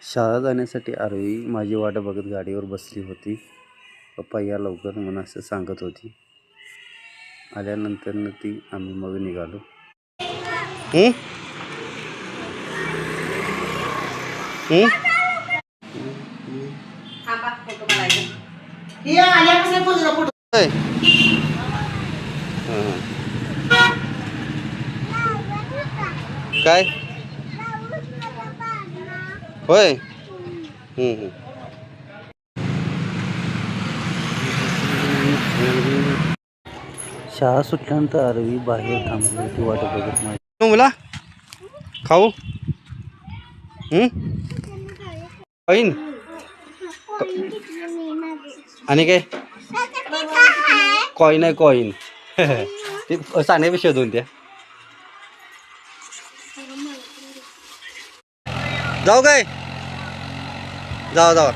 शाळा जाण्यासाठी आरवी माझी वाट बघत गाडीवर बसली होती. पप्पा या लवकर म्हणून असं सांगत होती. आल्यानंतर ती आम्ही मग निघालो. काय होय. शाळा सुटल्यानंतर आरवी बाहेर थांबली होती वाट बघत माझी. मुला खाऊ ऐन आणि काय कॉईन आहे कॉईन. ते सांगण्यापेक्षा दोन त्या जाऊ काय जाऊ जाऊ.